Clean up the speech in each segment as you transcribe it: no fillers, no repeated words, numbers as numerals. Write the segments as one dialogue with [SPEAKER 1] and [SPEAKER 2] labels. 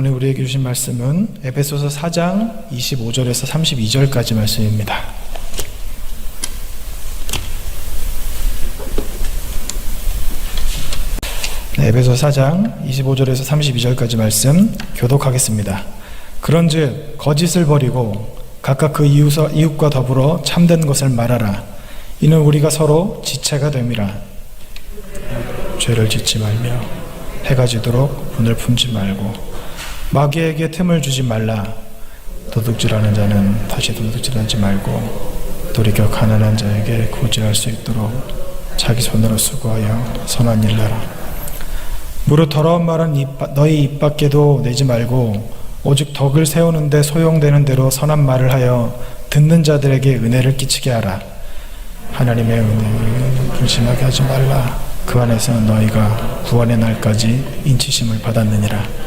[SPEAKER 1] 오늘 우리에게 주신 말씀은 에베소서 4장 25절에서 32절까지 말씀입니다. 에베소 4장 25절에서 32절까지 말씀 교독하겠습니다. 그런즉 거짓을 버리고 각각 그 이웃과 더불어 참된 것을 말하라. 이는 우리가 서로 지체가 됨이라. 죄를 짓지 말며 해가 지도록 분을 품지 말고 마귀에게 틈을 주지 말라. 도둑질하는 자는 다시 도둑질하지 말고 돌이켜 가난한 자에게 구제할 수 있도록 자기 손으로 수고하여 선한 일 하라. 무릇 더러운 말은 너희 입 밖에도 내지 말고 오직 덕을 세우는데 소용되는 대로 선한 말을 하여 듣는 자들에게 은혜를 끼치게 하라. 하나님의 은혜를 불심하게 하지 말라. 그 안에서 너희가 구원의 날까지 인치심을 받았느니라.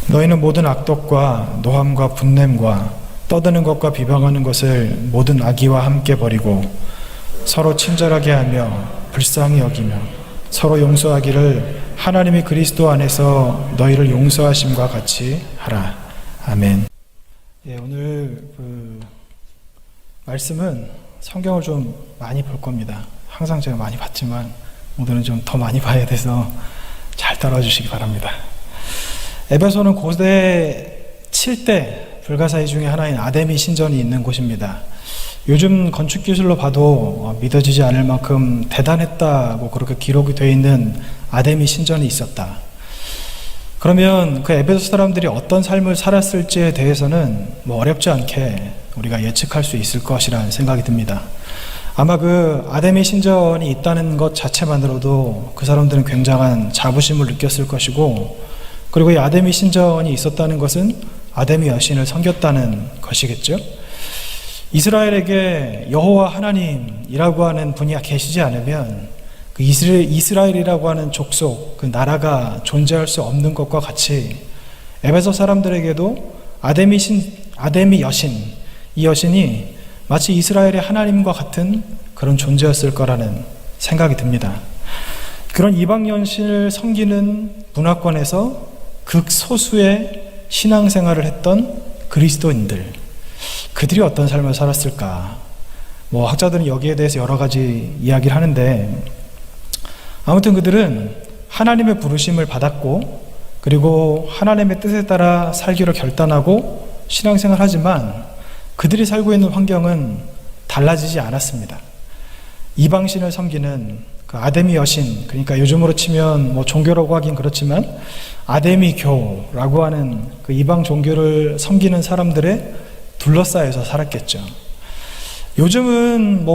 [SPEAKER 1] 너희는 모든 악독과 노함과 분냄과 떠드는 것과 비방하는 것을 모든 악의와 함께 버리고 서로 친절하게 하며 불쌍히 여기며 서로 용서하기를 하나님이 그리스도 안에서 너희를 용서하심과 같이 하라. 아멘. 오늘 말씀은 성경을 좀 많이 볼 겁니다. 항상 제가 많이 봤지만 오늘은 좀 더 많이 봐야 돼서 잘 따라와 주시기 바랍니다. 에베소는 고대 7대 불가사의 중에 하나인 아데미 신전이 있는 곳입니다. 요즘 건축 기술로 봐도 믿어지지 않을 만큼 대단했다고 그렇게 기록이 되어 있는 아데미 신전이 있었다. 그러면 그 에베소 사람들이 어떤 삶을 살았을지에 대해서는 어렵지 않게 우리가 예측할 수 있을 것이라는 생각이 듭니다. 아마 그 아데미 신전이 있다는 것 자체만으로도 그 사람들은 굉장한 자부심을 느꼈을 것이고, 그리고 이 아데미 신전이 있었다는 것은 아데미 여신을 섬겼다는 것이겠죠. 이스라엘에게 여호와 하나님이라고 하는 분이 계시지 않으면 그 이스라엘이라고 하는 족속, 그 나라가 존재할 수 없는 것과 같이 에베소 사람들에게도 아데미 여신, 이 여신이 마치 이스라엘의 하나님과 같은 그런 존재였을 거라는 생각이 듭니다. 그런 이방 여신을 섬기는 문화권에서 극소수의 신앙생활을 했던 그리스도인들, 그들이 어떤 삶을 살았을까? 학자들은 여기에 대해서 여러 가지 이야기를 하는데, 아무튼 그들은 하나님의 부르심을 받았고, 그리고 하나님의 뜻에 따라 살기로 결단하고 신앙생활을 하지만 그들이 살고 있는 환경은 달라지지 않았습니다. 이방신을 섬기는 그 아데미 여신, 그러니까 요즘으로 치면 종교라고 하긴 그렇지만 아데미교라고 하는 그 이방 종교를 섬기는 사람들의 둘러싸여서 살았겠죠. 요즘은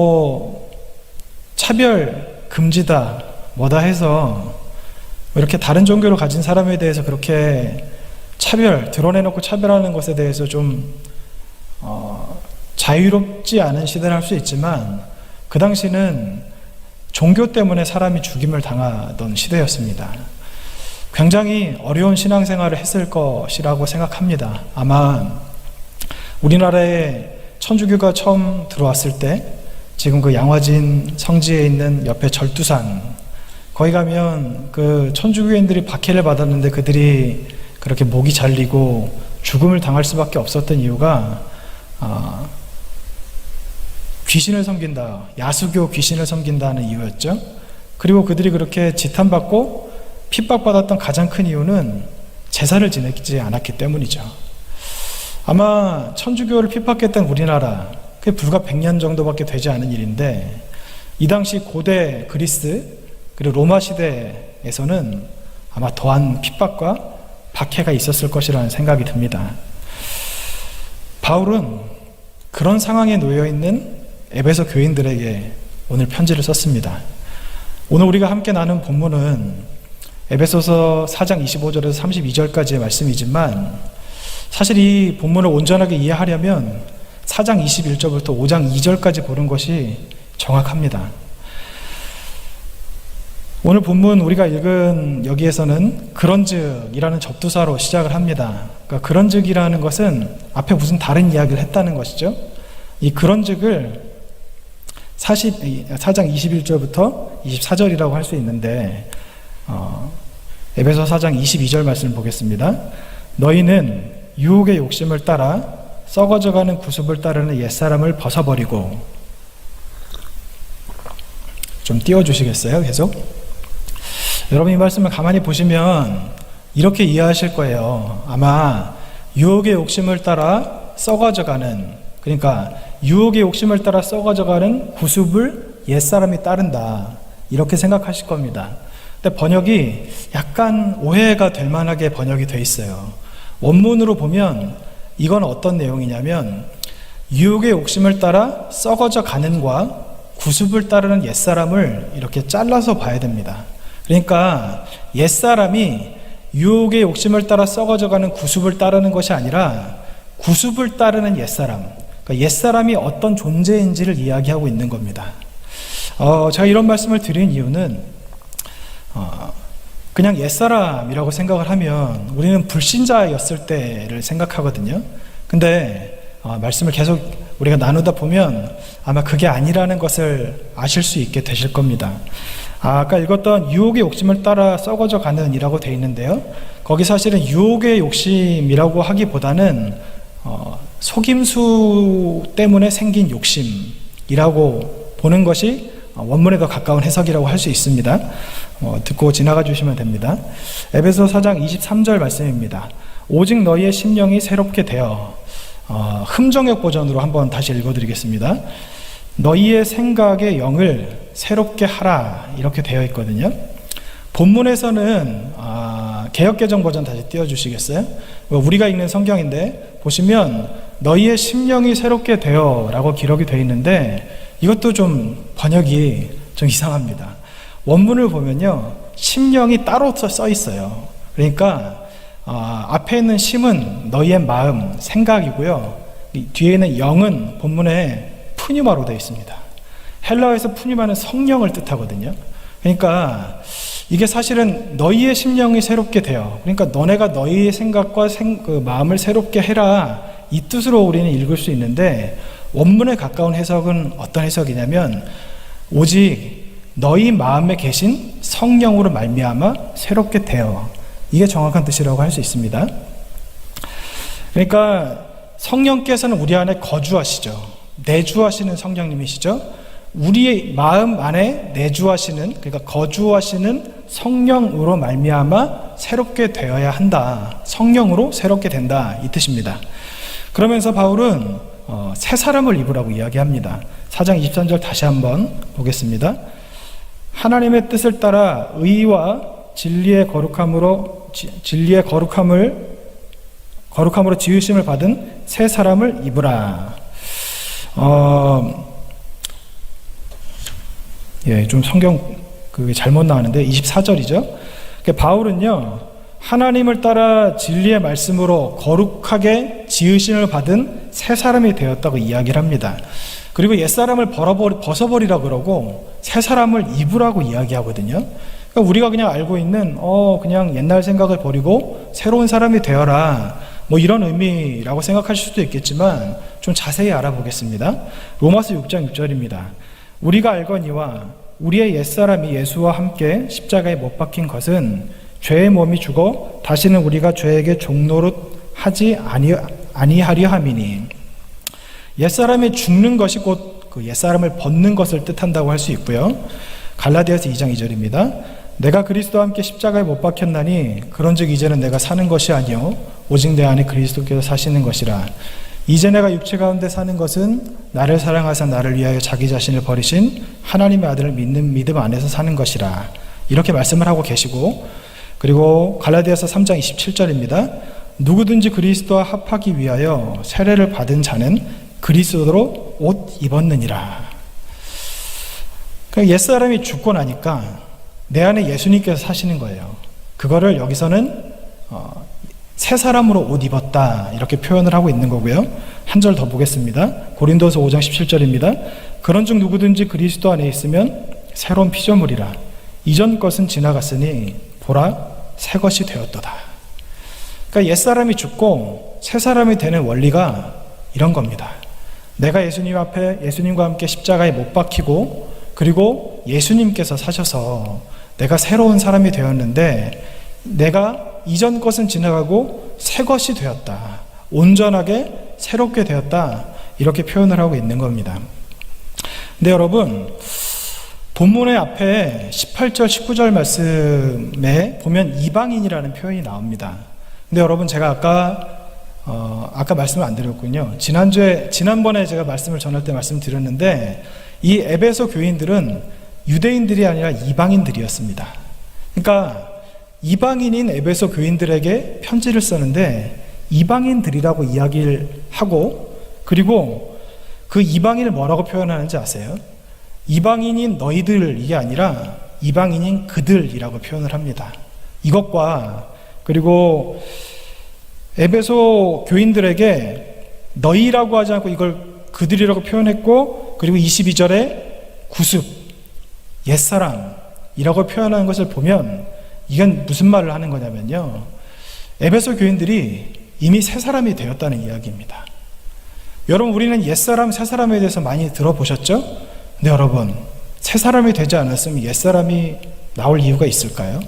[SPEAKER 1] 차별 금지다 뭐다 해서 이렇게 다른 종교를 가진 사람에 대해서 그렇게 드러내놓고 차별하는 것에 대해서 좀 자유롭지 않은 시대를 할 수 있지만, 그 당시는 종교 때문에 사람이 죽임을 당하던 시대였습니다. 굉장히 어려운 신앙생활을 했을 것이라고 생각합니다. 아마 우리나라에 천주교가 처음 들어왔을 때, 지금 그 양화진 성지에 있는 옆에 절두산, 거기 가면 그 천주교인들이 박해를 받았는데 그들이 그렇게 목이 잘리고 죽음을 당할 수밖에 없었던 이유가 귀신을 섬긴다, 야수교 귀신을 섬긴다는 이유였죠. 그리고 그들이 그렇게 지탄받고 핍박받았던 가장 큰 이유는 제사를 지내지 않았기 때문이죠. 아마 천주교를 핍박했던 우리나라, 그게 불과 100년 정도밖에 되지 않은 일인데, 이 당시 고대 그리스 그리고 로마 시대에서는 아마 더한 핍박과 박해가 있었을 것이라는 생각이 듭니다. 바울은 그런 상황에 놓여있는 에베소 교인들에게 오늘 편지를 썼습니다. 오늘 우리가 함께 나눈 본문은 에베소서 4장 25절에서 32절까지의 말씀이지만, 사실 이 본문을 온전하게 이해하려면 4장 21절부터 5장 2절까지 보는 것이 정확합니다. 오늘 본문 우리가 읽은 여기에서는 그런즉이라는 접두사로 시작을 합니다. 그러니까 그런즉이라는 것은 앞에 무슨 다른 이야기를 했다는 것이죠. 이 그런즉을 4장 21절부터 24절이라고 할 수 있는데, 에베소 4장 22절 말씀을 보겠습니다. 너희는 유혹의 욕심을 따라 썩어져가는 구습을 따르는 옛사람을 벗어버리고. 좀 띄워주시겠어요? 계속. 여러분 이 말씀을 가만히 보시면 이렇게 이해하실 거예요. 아마 유혹의 욕심을 따라 썩어져가는, 그러니까 유혹의 욕심을 따라 썩어져가는 구습을 옛사람이 따른다, 이렇게 생각하실 겁니다. 근데 번역이 약간 오해가 될 만하게 번역이 돼 있어요. 원문으로 보면 이건 어떤 내용이냐면 유혹의 욕심을 따라 썩어져 가는과 구습을 따르는 옛사람을 이렇게 잘라서 봐야 됩니다. 그러니까 옛사람이 유혹의 욕심을 따라 썩어져가는 구습을 따르는 것이 아니라 구습을 따르는 옛사람, 그러니까 옛사람이 어떤 존재인지를 이야기하고 있는 겁니다. 제가 이런 말씀을 드린 이유는 그냥 옛사람이라고 생각을 하면 우리는 불신자였을 때를 생각하거든요. 근데 말씀을 계속 우리가 나누다 보면 아마 그게 아니라는 것을 아실 수 있게 되실 겁니다. 아까 읽었던 유혹의 욕심을 따라 썩어져 가는 이라고 되어 있는데요, 거기 사실은 유혹의 욕심이라고 하기보다는 속임수 때문에 생긴 욕심이라고 보는 것이 원문에 더 가까운 해석이라고 할 수 있습니다. 듣고 지나가 주시면 됩니다. 에베소 4장 23절 말씀입니다. 오직 너희의 심령이 새롭게 되어, 흠정역 버전으로 한번 다시 읽어드리겠습니다. 너희의 생각의 영을 새롭게 하라, 이렇게 되어 있거든요. 본문에서는 개역개정 버전 다시 띄워주시겠어요? 우리가 읽는 성경인데 보시면 너희의 심령이 새롭게 되어 라고 기록이 되어 있는데 이것도 좀 번역이 좀 이상합니다. 원문을 보면요, 심령이 따로 써 있어요. 그러니까 앞에 있는 심은 너희의 마음, 생각이고요, 뒤에 있는 영은 본문에 푸뉴마로 되어 있습니다. 헬라어에서 푸뉴마는 성령을 뜻하거든요. 그러니까 이게 사실은 너희의 심령이 새롭게 되어, 그러니까 너네가 너희의 생각과 그 마음을 새롭게 해라, 이 뜻으로 우리는 읽을 수 있는데 원문에 가까운 해석은 어떤 해석이냐면 오직 너희 마음에 계신 성령으로 말미암아 새롭게 되어, 이게 정확한 뜻이라고 할 수 있습니다. 그러니까 성령께서는 우리 안에 거주하시죠. 내주하시는 성령님이시죠. 우리의 마음 안에 내주하시는, 그러니까 거주하시는 성령으로 말미암아 새롭게 되어야 한다, 성령으로 새롭게 된다, 이 뜻입니다. 그러면서 바울은 새 사람을 입으라고 이야기합니다. 4장 23절 다시 한번 보겠습니다. 하나님의 뜻을 따라 의와 진리의 거룩함으로 지으심을 받은 새 사람을 입으라. 좀 성경 그게 잘못 나왔는데 24절이죠. 바울은요, 하나님을 따라 진리의 말씀으로 거룩하게 지으심을 받은 새 사람이 되었다고 이야기를 합니다. 그리고 옛사람을 벗어버리라 그러고 새 사람을 입으라고 이야기하거든요. 그러니까 우리가 그냥 알고 있는 그냥 옛날 생각을 버리고 새로운 사람이 되어라, 뭐 이런 의미라고 생각하실 수도 있겠지만 좀 자세히 알아보겠습니다. 로마서 6장 6절입니다. 우리가 알거니와 우리의 옛사람이 예수와 함께 십자가에 못 박힌 것은 죄의 몸이 죽어 다시는 우리가 죄에게 종노릇 하지 아니하려 함이니. 옛사람이 죽는 것이 곧 그 옛사람을 벗는 것을 뜻한다고 할 수 있고요. 갈라디아서 2장 2절입니다. 내가 그리스도와 함께 십자가에 못 박혔나니 그런즉 이제는 내가 사는 것이 아니요 오직 내 안에 그리스도께서 사시는 것이라. 이제 내가 육체 가운데 사는 것은 나를 사랑하사 나를 위하여 자기 자신을 버리신 하나님의 아들을 믿는 믿음 안에서 사는 것이라, 이렇게 말씀을 하고 계시고, 그리고 갈라디아서 3장 27절입니다. 누구든지 그리스도와 합하기 위하여 세례를 받은 자는 그리스도로 옷 입었느니라. 그러니까 옛사람이 죽고 나니까 내 안에 예수님께서 사시는 거예요. 그거를 여기서는 새 사람으로 옷 입었다, 이렇게 표현을 하고 있는 거고요. 한 절 더 보겠습니다. 고린도서 5장 17절입니다. 그런즉 누구든지 그리스도 안에 있으면 새로운 피조물이라. 이전 것은 지나갔으니 보라 새 것이 되었도다. 그러니까 옛사람이 죽고 새 사람이 되는 원리가 이런 겁니다. 내가 예수님과 함께 십자가에 못 박히고, 그리고 예수님께서 사셔서 내가 새로운 사람이 되었는데, 내가 이전 것은 지나가고 새 것이 되었다. 온전하게 새롭게 되었다. 이렇게 표현을 하고 있는 겁니다. 근데 여러분, 본문의 앞에 18절, 19절 말씀에 보면 이방인이라는 표현이 나옵니다. 근데 여러분, 제가 아까 말씀을 안 드렸군요. 지난번에 제가 말씀을 전할 때 말씀드렸는데, 이 에베소 교인들은 유대인들이 아니라 이방인들이었습니다. 그러니까 이방인인 에베소 교인들에게 편지를 썼는데 이방인들이라고 이야기를 하고, 그리고 그 이방인을 뭐라고 표현하는지 아세요? 이방인인 너희들, 이게 아니라 이방인인 그들이라고 표현을 합니다. 이것과, 그리고 에베소 교인들에게 너희라고 하지 않고 이걸 그들이라고 표현했고, 그리고 22절에 구습, 옛사람이라고 표현하는 것을 보면 이건 무슨 말을 하는 거냐면요, 에베소 교인들이 이미 새 사람이 되었다는 이야기입니다. 여러분, 우리는 옛사람, 새사람에 대해서 많이 들어보셨죠? 근데 여러분, 새 사람이 되지 않았으면 옛 사람이 나올 이유가 있을까요?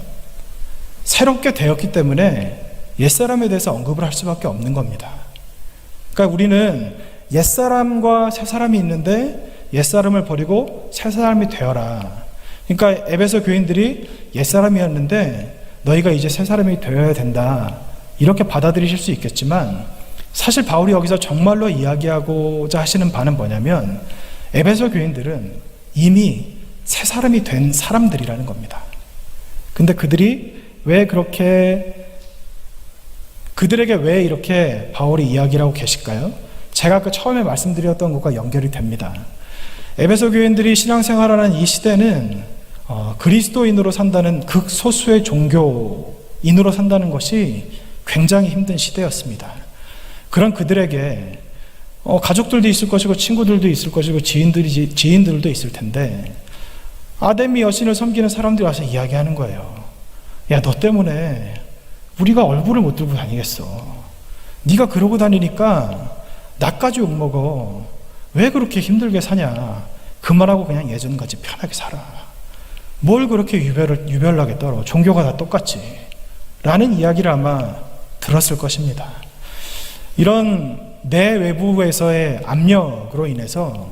[SPEAKER 1] 새롭게 되었기 때문에 옛 사람에 대해서 언급을 할 수밖에 없는 겁니다. 그러니까 우리는 옛 사람과 새 사람이 있는데 옛 사람을 버리고 새 사람이 되어라. 그러니까 에베소 교인들이 옛 사람이었는데 너희가 이제 새 사람이 되어야 된다. 이렇게 받아들이실 수 있겠지만, 사실 바울이 여기서 정말로 이야기하고자 하시는 바는 뭐냐면, 에베소 교인들은 이미 새 사람이 된 사람들이라는 겁니다. 근데 그들에게 왜 이렇게 바울이 이야기를 하고 계실까요? 제가 처음에 말씀드렸던 것과 연결이 됩니다. 에베소 교인들이 신앙생활하는 이 시대는 그리스도인으로 산다는 극소수의 종교인으로 산다는 것이 굉장히 힘든 시대였습니다. 그런 그들에게 가족들도 있을 것이고 친구들도 있을 것이고 지인들도 있을 텐데, 아데미 여신을 섬기는 사람들이 와서 이야기하는 거예요. 야, 너 때문에 우리가 얼굴을 못 들고 다니겠어. 네가 그러고 다니니까 나까지 욕먹어. 왜 그렇게 힘들게 사냐. 그만하고 그냥 예전같이 편하게 살아. 뭘 그렇게 유별나게 떨어. 종교가 다 똑같지. 라는 이야기를 아마 들었을 것입니다. 이런 내외부에서의 압력으로 인해서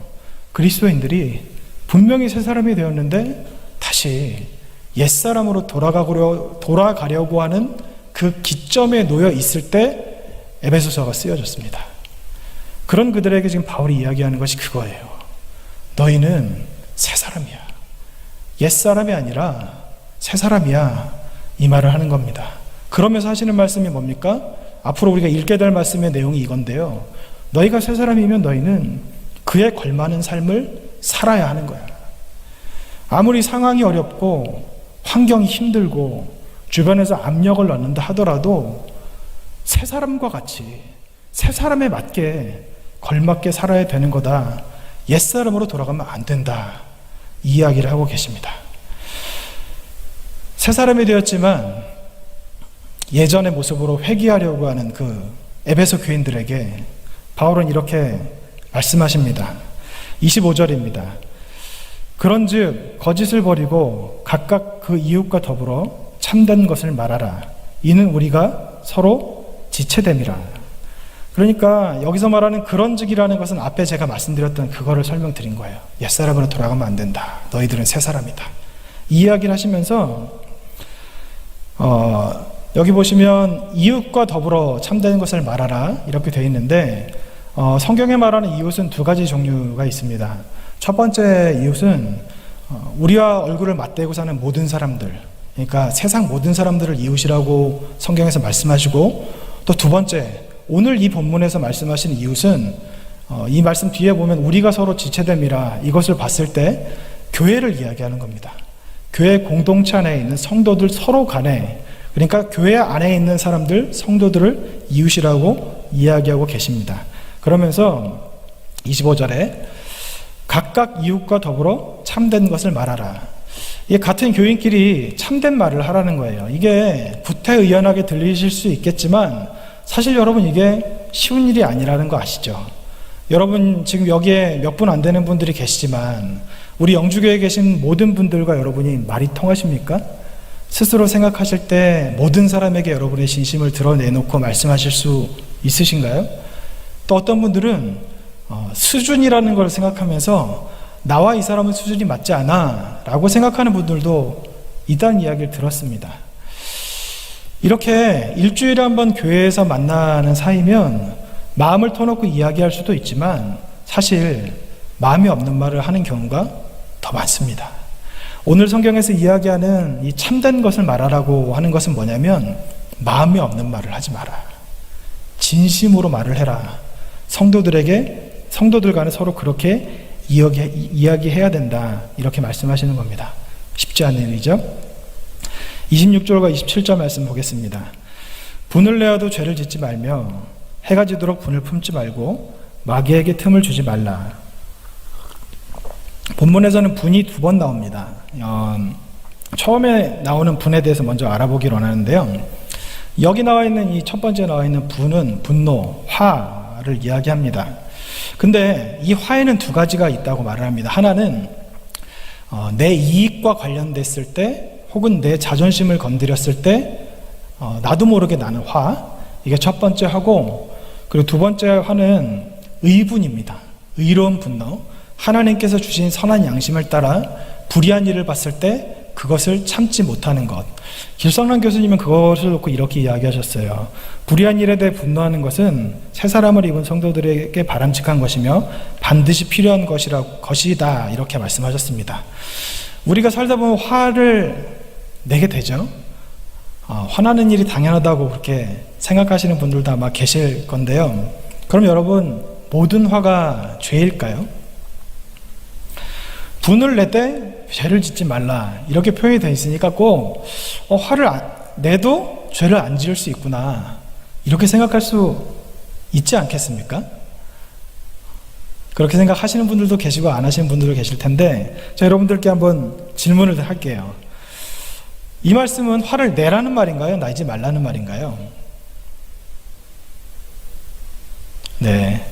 [SPEAKER 1] 그리스도인들이 분명히 새 사람이 되었는데 다시 옛사람으로 돌아가려고 하는 그 기점에 놓여 있을 때 에베소서가 쓰여졌습니다. 그런 그들에게 지금 바울이 이야기하는 것이 그거예요. 너희는 새 사람이야. 옛사람이 아니라 새 사람이야. 이 말을 하는 겁니다. 그러면서 하시는 말씀이 뭡니까? 앞으로 우리가 읽게 될 말씀의 내용이 이건데요. 너희가 새 사람이면 너희는 그에 걸맞는 삶을 살아야 하는 거야. 아무리 상황이 어렵고 환경이 힘들고 주변에서 압력을 넣는다 하더라도 새 사람과 같이 새 사람에 맞게 걸맞게 살아야 되는 거다. 옛사람으로 돌아가면 안 된다. 이 이야기를 하고 계십니다. 새 사람이 되었지만 예전의 모습으로 회귀하려고 하는 그 에베소 교인들에게 바울은 이렇게 말씀하십니다. 25절입니다. 그런즉 거짓을 버리고 각각 그 이웃과 더불어 참된 것을 말하라. 이는 우리가 서로 지체됨이라. 그러니까 여기서 말하는 그런즉이라는 것은 앞에 제가 말씀드렸던 그거를 설명드린 거예요. 옛사람으로 돌아가면 안 된다. 너희들은 새 사람이다. 이 이야기를 하시면서 여기 보시면 이웃과 더불어 참된 것을 말하라 이렇게 되어 있는데, 성경에 말하는 이웃은 두 가지 종류가 있습니다. 첫 번째 이웃은 우리와 얼굴을 맞대고 사는 모든 사람들, 그러니까 세상 모든 사람들을 이웃이라고 성경에서 말씀하시고, 또 두 번째, 오늘 이 본문에서 말씀하시는 이웃은 이 말씀 뒤에 보면 우리가 서로 지체됨이라, 이것을 봤을 때 교회를 이야기하는 겁니다. 교회 공동체 안에 있는 성도들 서로 간에, 그러니까 교회 안에 있는 사람들, 성도들을 이웃이라고 이야기하고 계십니다. 그러면서 25절에 각각 이웃과 더불어 참된 것을 말하라. 이 같은 교인끼리 참된 말을 하라는 거예요. 이게 구태의연하게 들리실 수 있겠지만 사실 여러분 이게 쉬운 일이 아니라는 거 아시죠? 여러분 지금 여기에 몇 분 안 되는 분들이 계시지만 우리 영주교회에 계신 모든 분들과 여러분이 말이 통하십니까? 스스로 생각하실 때 모든 사람에게 여러분의 진심을 드러내놓고 말씀하실 수 있으신가요? 또 어떤 분들은 수준이라는 걸 생각하면서 나와 이 사람은 수준이 맞지 않아 라고 생각하는 분들도 있다는 이야기를 들었습니다. 이렇게 일주일에 한 번 교회에서 만나는 사이면 마음을 터놓고 이야기할 수도 있지만 사실 마음이 없는 말을 하는 경우가 더 많습니다. 오늘 성경에서 이야기하는 이 참된 것을 말하라고 하는 것은 뭐냐면 마음이 없는 말을 하지 마라. 진심으로 말을 해라. 성도들 간에 서로 그렇게 이야기해야 된다. 이렇게 말씀하시는 겁니다. 쉽지 않은 일이죠. 26절과 27절 말씀 보겠습니다. 분을 내어도 죄를 짓지 말며 해가 지도록 분을 품지 말고 마귀에게 틈을 주지 말라. 본문에서는 분이 2번 나옵니다. 처음에 나오는 분에 대해서 먼저 알아보기를 원하는데요. 여기 나와 있는 이 첫 번째 나와 있는 분은 분노, 화를 이야기합니다. 근데 이 화에는 2가지가 있다고 말을 합니다. 하나는 내 이익과 관련됐을 때 혹은 내 자존심을 건드렸을 때 나도 모르게 나는 화, 이게 첫 번째 화고, 그리고 2번째 화는 의분입니다. 의로운 분노, 하나님께서 주신 선한 양심을 따라 불의한 일을 봤을 때 그것을 참지 못하는 것. 길성란 교수님은 그것을 놓고 이렇게 이야기하셨어요. 불의한 일에 대해 분노하는 것은 새 사람을 입은 성도들에게 바람직한 것이며 반드시 필요한 것이다, 이렇게 말씀하셨습니다. 우리가 살다 보면 화를 내게 되죠. 화나는 일이 당연하다고 그렇게 생각하시는 분들도 아마 계실 건데요. 그럼 여러분, 모든 화가 죄일까요? 분을 낼 때 죄를 짓지 말라, 이렇게 표현이 되어 있으니까 꼭 화를 내도 죄를 안 지을 수 있구나, 이렇게 생각할 수 있지 않겠습니까? 그렇게 생각하시는 분들도 계시고 안 하시는 분들도 계실 텐데, 제가 여러분들께 한번 질문을 할게요. 이 말씀은 화를 내라는 말인가요? 내지 말라는 말인가요? 네,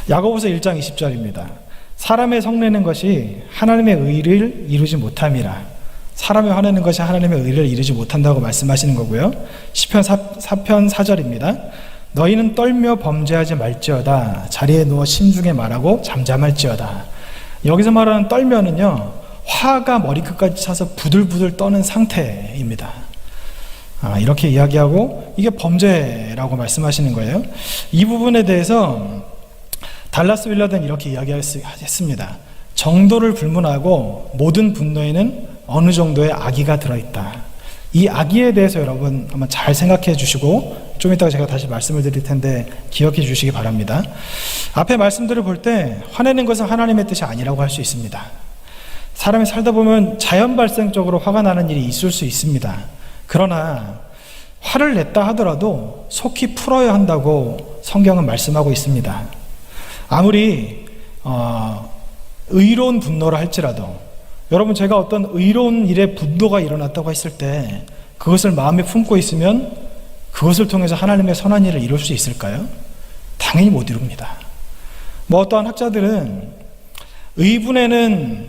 [SPEAKER 1] 야고보서 1장 20절입니다. 사람의 성내는 것이 하나님의 의를 이루지 못함이라. 사람의 화내는 것이 하나님의 의를 이루지 못한다고 말씀하시는 거고요. 시편 4편 4절입니다. 너희는 떨며 범죄하지 말지어다. 자리에 누워 심중에 말하고 잠잠할지어다. 여기서 말하는 떨면은요, 화가 머리끝까지 차서 부들부들 떠는 상태입니다. 이렇게 이야기하고 이게 범죄라고 말씀하시는 거예요. 이 부분에 대해서 달라스 윌러드는 이렇게 이야기했습니다. 정도를 불문하고 모든 분노에는 어느 정도의 악의가 들어있다. 이 악의에 대해서 여러분 한번 잘 생각해 주시고 좀 이따가 제가 다시 말씀을 드릴 텐데 기억해 주시기 바랍니다. 앞에 말씀들을 볼 때 화내는 것은 하나님의 뜻이 아니라고 할 수 있습니다. 사람이 살다 보면 자연 발생적으로 화가 나는 일이 있을 수 있습니다. 그러나 화를 냈다 하더라도 속히 풀어야 한다고 성경은 말씀하고 있습니다. 아무리 의로운 분노라 할지라도, 여러분, 제가 어떤 의로운 일에 분노가 일어났다고 했을 때 그것을 마음에 품고 있으면 그것을 통해서 하나님의 선한 일을 이룰 수 있을까요? 당연히 못 이룹니다. 어떠한 학자들은 의분에는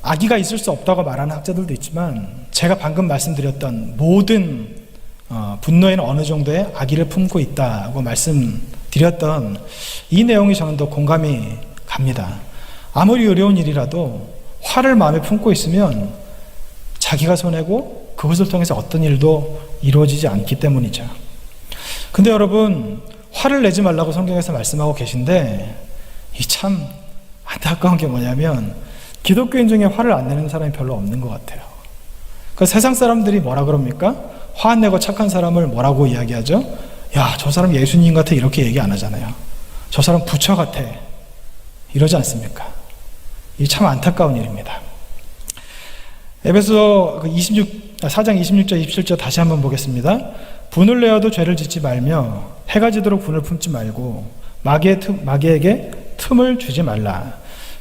[SPEAKER 1] 악의가 있을 수 없다고 말하는 학자들도 있지만, 제가 방금 말씀드렸던 모든 분노에는 어느 정도의 악의를 품고 있다고 말씀드렸던 이 내용이 저는 더 공감이 갑니다. 아무리 어려운 일이라도 화를 마음에 품고 있으면 자기가 손해고 그것을 통해서 어떤 일도 이루어지지 않기 때문이죠. 근데 여러분, 화를 내지 말라고 성경에서 말씀하고 계신데 이 참 안타까운 게 뭐냐면 기독교인 중에 화를 안 내는 사람이 별로 없는 것 같아요. 그러니까 세상 사람들이 뭐라 그럽니까? 화 안 내고 착한 사람을 뭐라고 이야기하죠? 야, 저 사람 예수님 같아, 이렇게 얘기 안 하잖아요. 저 사람 부처 같아, 이러지 않습니까? 이 참 안타까운 일입니다. 에베소 4장 26절 27절 다시 한번 보겠습니다. 분을 내어도 죄를 짓지 말며 해가 지도록 분을 품지 말고 마귀에게 틈을 주지 말라.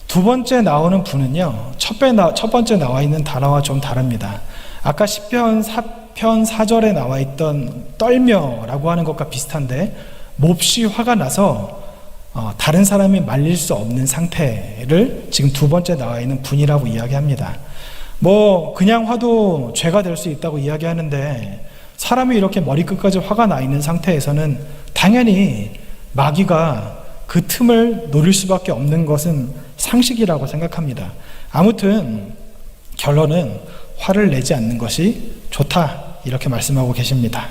[SPEAKER 1] 두 번째 나오는 분은요, 첫 번째 나와 있는 단어와 좀 다릅니다. 아까 시편 4편 4절에 나와 있던 떨며라고 하는 것과 비슷한데, 몹시 화가 나서 다른 사람이 말릴 수 없는 상태를 지금 두 번째 나와 있는 분이라고 이야기합니다. 뭐 그냥 화도 죄가 될 수 있다고 이야기하는데, 사람이 이렇게 머리끝까지 화가 나 있는 상태에서는 당연히 마귀가 그 틈을 노릴 수밖에 없는 것은 상식이라고 생각합니다. 아무튼 결론은 화를 내지 않는 것이 좋다, 이렇게 말씀하고 계십니다.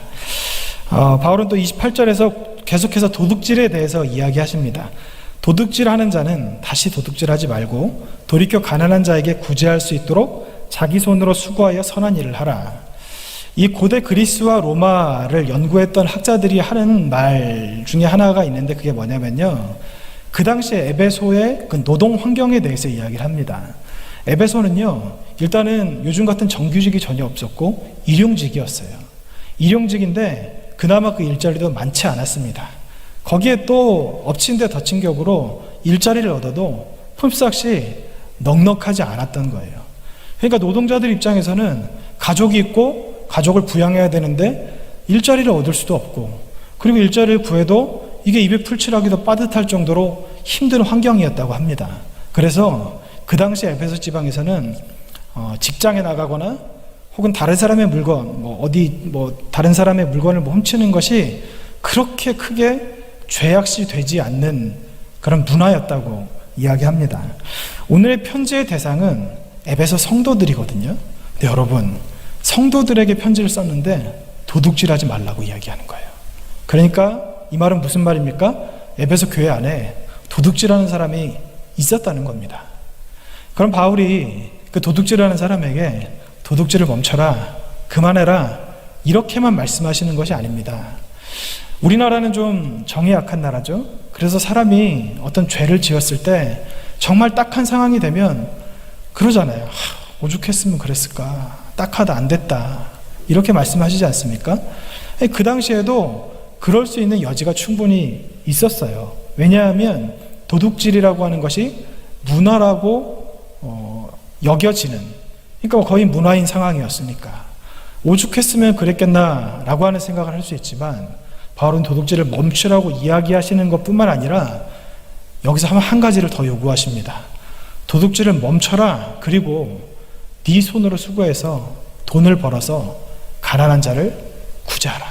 [SPEAKER 1] 바울은 또 28절에서 계속해서 도둑질에 대해서 이야기하십니다. 도둑질하는 자는 다시 도둑질하지 말고 돌이켜 가난한 자에게 구제할 수 있도록 자기 손으로 수고하여 선한 일을 하라. 이 고대 그리스와 로마를 연구했던 학자들이 하는 말 중에 하나가 있는데, 그게 뭐냐면요, 그 당시에 에베소의 그 노동 환경에 대해서 이야기를 합니다. 에베소는요, 일단은 요즘 같은 정규직이 전혀 없었고 일용직이었어요. 일용직인데 그나마 그 일자리도 많지 않았습니다. 거기에 또 엎친 데 덮친 격으로 일자리를 얻어도 품삯이 넉넉하지 않았던 거예요. 그러니까 노동자들 입장에서는 가족이 있고 가족을 부양해야 되는데 일자리를 얻을 수도 없고, 그리고 일자리를 구해도 이게 입에 풀칠하기도 빠듯할 정도로 힘든 환경이었다고 합니다. 그래서 그 당시 에베소 지방에서는 직장에 나가거나 혹은 다른 사람의 물건, 다른 사람의 물건을 훔치는 것이 그렇게 크게 죄악시 되지 않는 그런 문화였다고 이야기합니다. 오늘의 편지의 대상은 에베소 성도들이거든요. 근데 여러분, 성도들에게 편지를 썼는데 도둑질하지 말라고 이야기하는 거예요. 그러니까 이 말은 무슨 말입니까? 에베소 교회 안에 도둑질하는 사람이 있었다는 겁니다. 그럼 바울이 그 도둑질하는 사람에게 도둑질을 멈춰라, 그만해라, 이렇게만 말씀하시는 것이 아닙니다. 우리나라는 좀 정이 약한 나라죠. 그래서 사람이 어떤 죄를 지었을 때 정말 딱한 상황이 되면 그러잖아요. 오죽했으면 그랬을까, 딱하다, 안 됐다, 이렇게 말씀하시지 않습니까? 그 당시에도 그럴 수 있는 여지가 충분히 있었어요. 왜냐하면 도둑질이라고 하는 것이 문화라고 여겨지는, 그러니까 거의 문화인 상황이었으니까 오죽했으면 그랬겠나라고 하는 생각을 할 수 있지만, 바울은 도둑질을 멈추라고 이야기하시는 것뿐만 아니라 여기서 한 가지를 더 요구하십니다. 도둑질을 멈춰라, 그리고 네 손으로 수고해서 돈을 벌어서 가난한 자를 구제하라.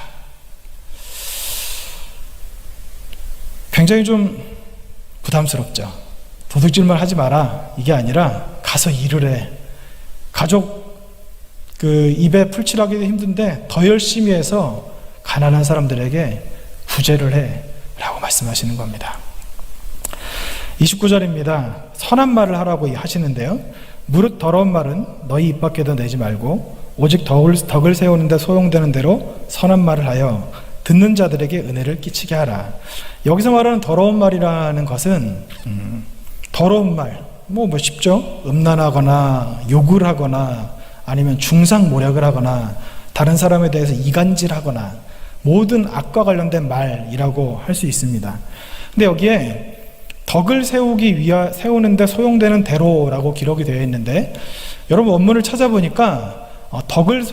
[SPEAKER 1] 굉장히 좀 부담스럽죠. 도둑질만 하지 마라, 이게 아니라 가서 일을 해. 가족 입에 풀칠하기도 힘든데 더 열심히 해서 가난한 사람들에게 구제를 해 라고 말씀하시는 겁니다. 29절입니다. 선한 말을 하라고 하시는데요, 무릇 더러운 말은 너희 입 밖에도 내지 말고 오직 덕을 세우는 데 소용되는 대로 선한 말을 하여 듣는 자들에게 은혜를 끼치게 하라. 여기서 말하는 더러운 말이라는 것은 더러운 말, 쉽죠? 음란하거나 욕을 하거나 아니면 중상모략을 하거나 다른 사람에 대해서 이간질하거나 모든 악과 관련된 말이라고 할 수 있습니다. 근데 여기에 덕을 세우는데 소용되는 대로라고 기록이 되어 있는데, 여러분 원문을 찾아보니까 덕을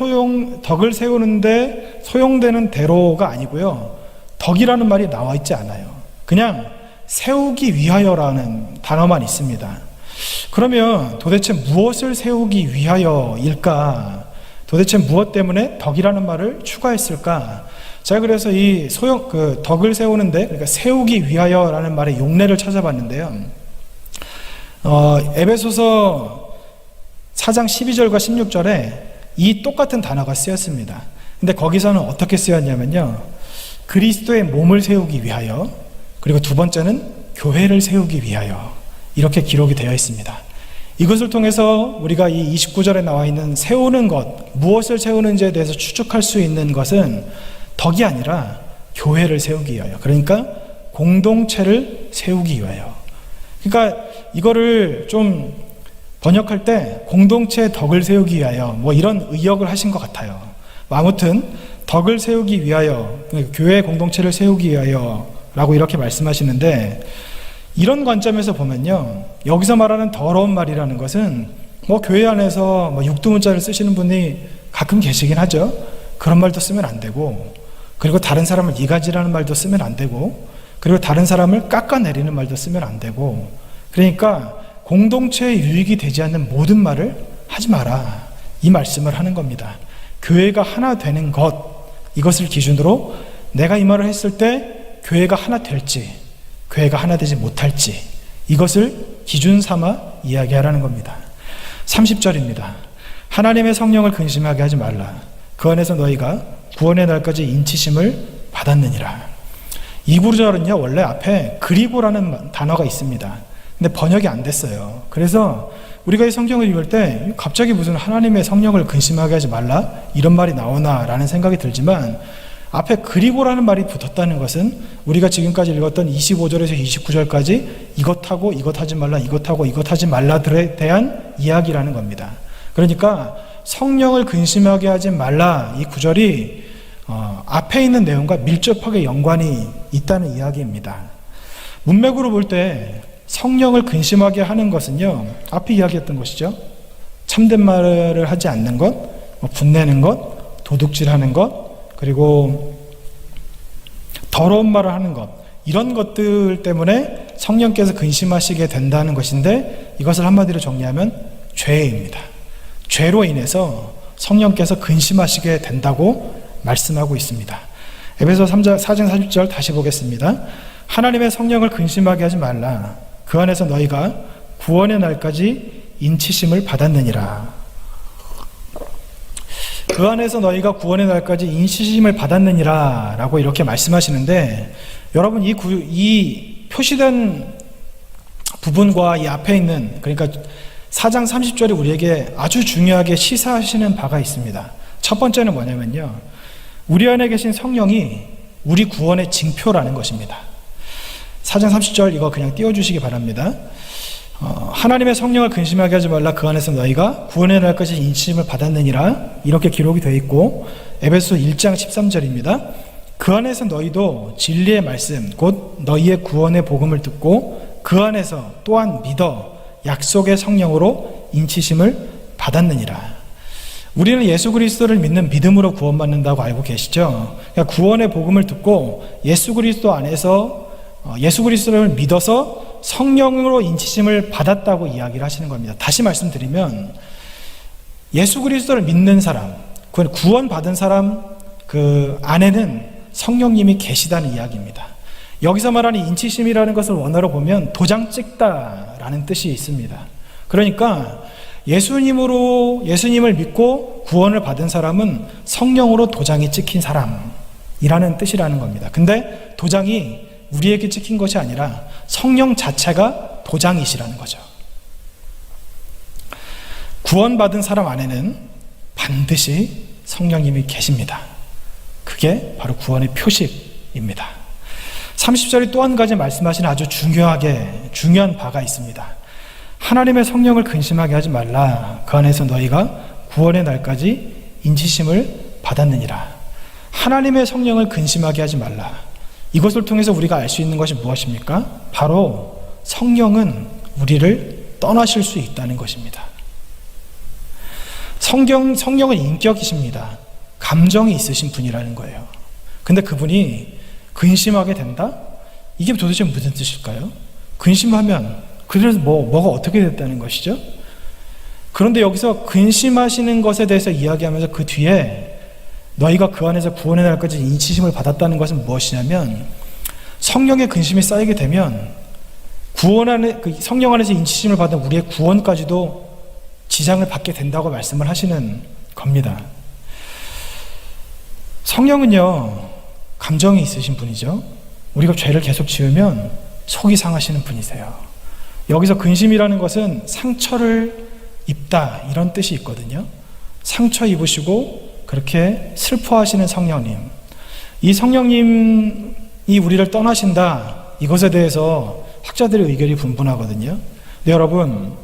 [SPEAKER 1] 세우는데 소용되는 대로가 아니고요, 덕이라는 말이 나와 있지 않아요. 그냥 세우기 위하여라는 단어만 있습니다. 그러면 도대체 무엇을 세우기 위하여일까? 도대체 무엇 때문에 덕이라는 말을 추가했을까? 제가 그래서 이 덕을 세우는데, 그러니까 세우기 위하여라는 말의 용례를 찾아봤는데요. 에베소서 4장 12절과 16절에 이 똑같은 단어가 쓰였습니다. 근데 거기서는 어떻게 쓰였냐면요, 그리스도의 몸을 세우기 위하여, 그리고 두 번째는 교회를 세우기 위하여, 이렇게 기록이 되어 있습니다. 이것을 통해서 우리가 이 29절에 나와 있는 세우는 것, 무엇을 세우는지에 대해서 추측할 수 있는 것은 덕이 아니라 교회를 세우기 위하여, 그러니까 공동체를 세우기 위하여. 그러니까 이거를 좀 번역할 때 공동체의 덕을 세우기 위하여 이런 의역을 하신 것 같아요. 아무튼 덕을 세우기 위하여, 교회 공동체를 세우기 위하여 라고 이렇게 말씀하시는데, 이런 관점에서 보면요, 여기서 말하는 더러운 말이라는 것은 교회 안에서 육두문자를 쓰시는 분이 가끔 계시긴 하죠. 그런 말도 쓰면 안 되고, 그리고 다른 사람을 이간질하는 말도 쓰면 안 되고, 그리고 다른 사람을 깎아내리는 말도 쓰면 안 되고, 그러니까 공동체에 유익이 되지 않는 모든 말을 하지 마라. 이 말씀을 하는 겁니다. 교회가 하나 되는 것, 이것을 기준으로 내가 이 말을 했을 때 교회가 하나 될지, 교회가 하나 되지 못할지, 이것을 기준 삼아 이야기하라는 겁니다. 30절입니다. 하나님의 성령을 근심하게 하지 말라. 그 안에서 너희가 구원의 날까지 인치심을 받았느니라. 이 구절은요, 원래 앞에 그리고라는 단어가 있습니다. 근데 번역이 안 됐어요. 그래서 우리가 이 성경을 읽을 때 갑자기 무슨 하나님의 성령을 근심하게 하지 말라? 이런 말이 나오나? 라는 생각이 들지만 앞에 그리고라는 말이 붙었다는 것은 우리가 지금까지 읽었던 25절에서 29절까지 이것하고 이것 하지 말라, 이것하고 이것 하지 말라들에 대한 이야기라는 겁니다. 그러니까 성령을 근심하게 하지 말라, 이 구절이 앞에 있는 내용과 밀접하게 연관이 있다는 이야기입니다. 문맥으로 볼 때 성령을 근심하게 하는 것은요, 앞에 이야기했던 것이죠. 참된 말을 하지 않는 것, 분내는 것, 도둑질하는 것, 그리고 더러운 말을 하는 것, 이런 것들 때문에 성령께서 근심하시게 된다는 것인데, 이것을 한마디로 정리하면 죄입니다. 죄로 인해서 성령께서 근심하시게 된다고 말씀하고 있습니다. 에베소 4장 40절 다시 보겠습니다. 하나님의 성령을 근심하게 하지 말라. 그 안에서 너희가 구원의 날까지 인치심을 받았느니라. 그 안에서 너희가 구원의 날까지 인치심을 받았느니라 라고 이렇게 말씀하시는데, 여러분 이 표시된 부분과 이 앞에 있는, 그러니까 4장 30절이 우리에게 아주 중요하게 시사하시는 바가 있습니다. 첫 번째는 뭐냐면요, 우리 안에 계신 성령이 우리 구원의 징표라는 것입니다. 4장 30절 이거 그냥 띄워주시기 바랍니다. 하나님의 성령을 근심하게 하지 말라. 그 안에서 너희가 구원의 날까지 인치심을 받았느니라. 이렇게 기록이 되어 있고, 에베소 1장 13절입니다. 그 안에서 너희도 진리의 말씀 곧 너희의 구원의 복음을 듣고 그 안에서 또한 믿어 약속의 성령으로 인치심을 받았느니라. 우리는 예수 그리스도를 믿는 믿음으로 구원받는다고 알고 계시죠? 그러니까 구원의 복음을 듣고 예수 그리스도 안에서 예수 그리스도를 믿어서 성령으로 인치심을 받았다고 이야기를 하시는 겁니다. 다시 말씀드리면 예수 그리스도를 믿는 사람, 구원받은 사람 그 안에는 성령님이 계시다는 이야기입니다. 여기서 말하는 인치심이라는 것을 원어로 보면 도장 찍다라는 뜻이 있습니다. 그러니까 예수님을 믿고 구원을 받은 사람은 성령으로 도장이 찍힌 사람이라는 뜻이라는 겁니다. 근데 도장이 우리에게 찍힌 것이 아니라 성령 자체가 도장이시라는 거죠. 구원받은 사람 안에는 반드시 성령님이 계십니다. 그게 바로 구원의 표식입니다. 30절이 또 한 가지 말씀하시는 아주 중요한 바가 있습니다. 하나님의 성령을 근심하게 하지 말라. 그 안에서 너희가 구원의 날까지 인치심을 받았느니라. 하나님의 성령을 근심하게 하지 말라. 이것을 통해서 우리가 알 수 있는 것이 무엇입니까? 바로 성령은 우리를 떠나실 수 있다는 것입니다. 성령은 인격이십니다. 감정이 있으신 분이라는 거예요. 근데 그분이 근심하게 된다? 이게 도대체 무슨 뜻일까요? 근심하면 그래서 뭐가 어떻게 됐다는 것이죠? 그런데 여기서 근심하시는 것에 대해서 이야기하면서 그 뒤에 너희가 그 안에서 구원의 날까지 인치심을 받았다는 것은 무엇이냐면, 성령의 근심이 쌓이게 되면 성령 안에서 인치심을 받은 우리의 구원까지도 지장을 받게 된다고 말씀을 하시는 겁니다. 성령은요, 감정이 있으신 분이죠. 우리가 죄를 계속 지으면 속이 상하시는 분이세요. 여기서 근심이라는 것은 상처를 입다, 이런 뜻이 있거든요. 상처 입으시고 그렇게 슬퍼하시는 성령님, 이 성령님이 우리를 떠나신다, 이것에 대해서 학자들의 의견이 분분하거든요. 근데 여러분,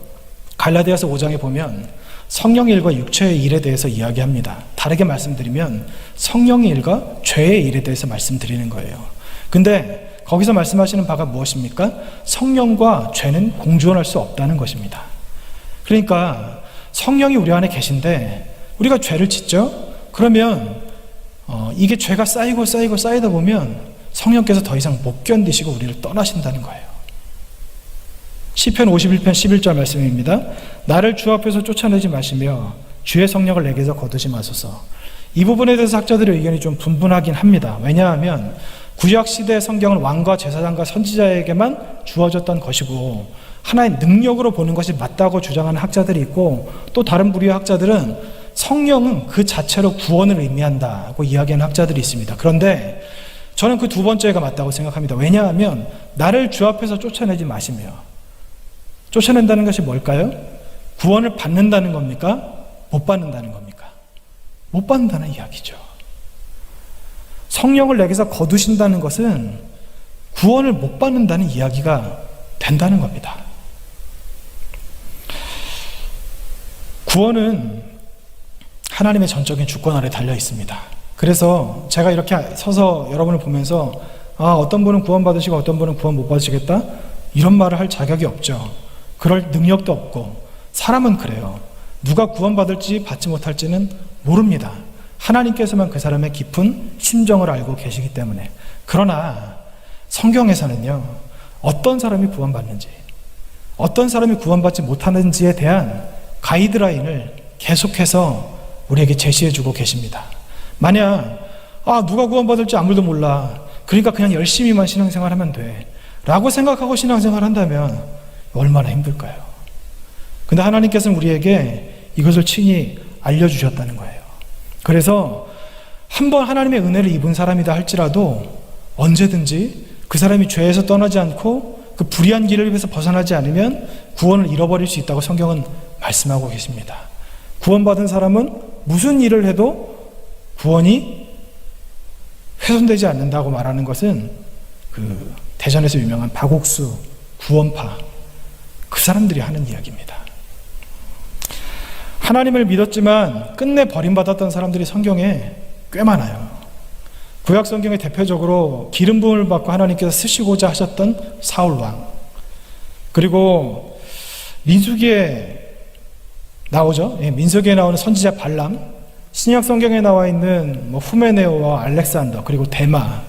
[SPEAKER 1] 갈라디아서 5장에 보면 성령의 일과 육체의 일에 대해서 이야기합니다. 다르게 말씀드리면 성령의 일과 죄의 일에 대해서 말씀드리는 거예요. 근데 거기서 말씀하시는 바가 무엇입니까? 성령과 죄는 공존할 수 없다는 것입니다. 그러니까 성령이 우리 안에 계신데 우리가 죄를 짓죠? 그러면 이게 죄가 쌓이다 보면 성령께서 더 이상 못 견디시고 우리를 떠나신다는 거예요. 시편 51편 11절 말씀입니다. 나를 주 앞에서 쫓아내지 마시며 주의 성령을 내게서 거두지 마소서. 이 부분에 대해서 학자들의 의견이 좀 분분하긴 합니다. 왜냐하면 구약시대의 성경은 왕과 제사장과 선지자에게만 주어졌던 것이고 하나의 능력으로 보는 것이 맞다고 주장하는 학자들이 있고, 또 다른 부류의 학자들은 성령은 그 자체로 구원을 의미한다고 이야기하는 학자들이 있습니다. 그런데 저는 그 두 번째가 맞다고 생각합니다. 왜냐하면 나를 주 앞에서 쫓아내지 마시며, 쫓아낸다는 것이 뭘까요? 구원을 받는다는 겁니까? 못 받는다는 겁니까? 못 받는다는 이야기죠. 성령을 내게서 거두신다는 것은 구원을 못 받는다는 이야기가 된다는 겁니다. 구원은 하나님의 전적인 주권 아래 달려 있습니다. 그래서 제가 이렇게 서서 여러분을 보면서 어떤 분은 구원 받으시고 어떤 분은 구원 못 받으시겠다? 이런 말을 할 자격이 없죠. 그럴 능력도 없고, 사람은 그래요. 누가 구원 받을지 받지 못할지는 모릅니다. 하나님께서만 그 사람의 깊은 심정을 알고 계시기 때문에. 그러나 성경에서는요, 어떤 사람이 구원받는지, 어떤 사람이 구원받지 못하는지에 대한 가이드라인을 계속해서 우리에게 제시해주고 계십니다. 만약 누가 구원받을지 아무도 몰라, 그러니까 그냥 열심히만 신앙생활하면 돼 라고 생각하고 신앙생활 한다면 얼마나 힘들까요? 근데 하나님께서는 우리에게 이것을 친히 알려주셨다는 거예요. 그래서 한번 하나님의 은혜를 입은 사람이다 할지라도 언제든지 그 사람이 죄에서 떠나지 않고 그 불의한 길에서 벗어나지 않으면 구원을 잃어버릴 수 있다고 성경은 말씀하고 계십니다. 구원받은 사람은 무슨 일을 해도 구원이 훼손되지 않는다고 말하는 것은 그 대전에서 유명한 박옥수 구원파, 그 사람들이 하는 이야기입니다. 하나님을 믿었지만 끝내 버림받았던 사람들이 성경에 꽤 많아요. 구약 성경에 대표적으로 기름 부음을 받고 하나님께서 쓰시고자 하셨던 사울 왕, 그리고 민수기에 나오죠. 민수기에 나오는 선지자 발람, 신약 성경에 나와 있는 후메네오와 알렉산더, 그리고 데마,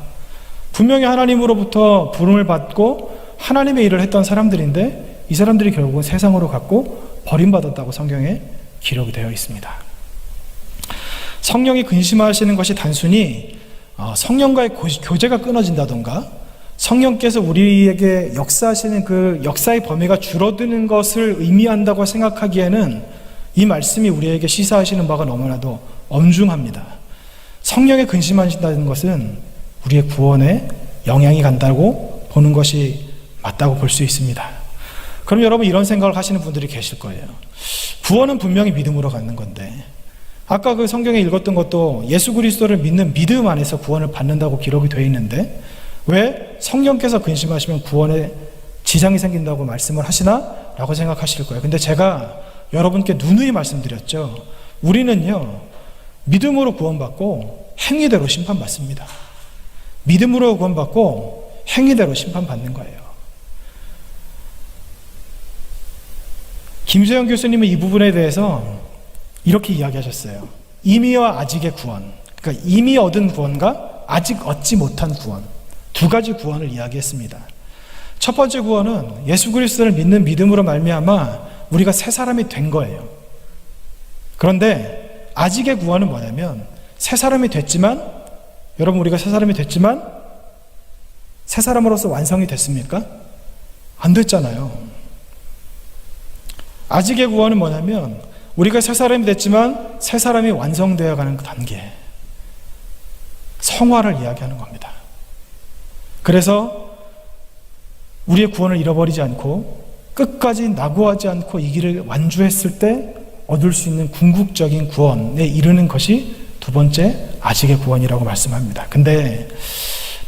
[SPEAKER 1] 분명히 하나님으로부터 부름을 받고 하나님의 일을 했던 사람들인데 이 사람들이 결국은 세상으로 갔고 버림받았다고 성경에 기록이 되어 있습니다. 성령이 근심하시는 것이 단순히 성령과의 교제가 끊어진다던가 성령께서 우리에게 역사하시는 그 역사의 범위가 줄어드는 것을 의미한다고 생각하기에는 이 말씀이 우리에게 시사하시는 바가 너무나도 엄중합니다. 성령에 근심하신다는 것은 우리의 구원에 영향이 간다고 보는 것이 맞다고 볼 수 있습니다. 그럼 여러분, 이런 생각을 하시는 분들이 계실 거예요. 구원은 분명히 믿음으로 갖는 건데, 아까 그 성경에 읽었던 것도 예수 그리스도를 믿는 믿음 안에서 구원을 받는다고 기록이 되어 있는데 왜 성령께서 근심하시면 구원에 지장이 생긴다고 말씀을 하시나? 라고 생각하실 거예요. 근데 제가 여러분께 누누이 말씀드렸죠. 우리는요, 믿음으로 구원받고 행위대로 심판받습니다. 믿음으로 구원받고 행위대로 심판받는 거예요. 김세영 교수님은 이 부분에 대해서 이렇게 이야기하셨어요. 이미와 아직의 구원, 그러니까 이미 얻은 구원과 아직 얻지 못한 구원, 두 가지 구원을 이야기했습니다. 첫 번째 구원은 예수 그리스도를 믿는 믿음으로 말미암아 우리가 새 사람이 된 거예요. 그런데 아직의 구원은 뭐냐면, 새 사람이 됐지만, 여러분, 우리가 새 사람이 됐지만 새 사람으로서 완성이 됐습니까? 안 됐잖아요. 아직의 구원은 뭐냐면 우리가 새 사람이 됐지만 새 사람이 완성되어 가는 그 단계, 성화를 이야기하는 겁니다. 그래서 우리의 구원을 잃어버리지 않고 끝까지 낙오하지 않고 이 길을 완주했을 때 얻을 수 있는 궁극적인 구원에 이르는 것이 두 번째 아직의 구원이라고 말씀합니다. 근데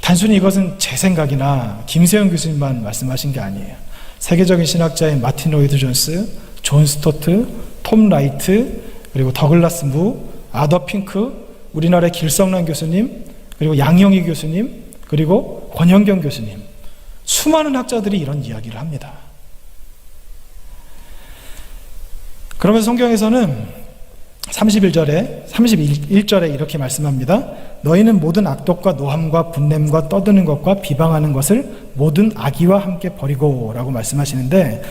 [SPEAKER 1] 단순히 이것은 제 생각이나 김세영 교수님만 말씀하신 게 아니에요. 세계적인 신학자인 마틴 로이드 존스, 존 스토트, 톰 라이트, 그리고 더글라스 무, 아더 핑크, 우리나라의 길성란 교수님, 그리고 양영희 교수님, 그리고 권현경 교수님, 수많은 학자들이 이런 이야기를 합니다. 그러면서 성경에서는 31절에 이렇게 말씀합니다. 너희는 모든 악독과 노함과 분냄과 떠드는 것과 비방하는 것을 모든 악의와 함께 버리고 라고 말씀하시는데,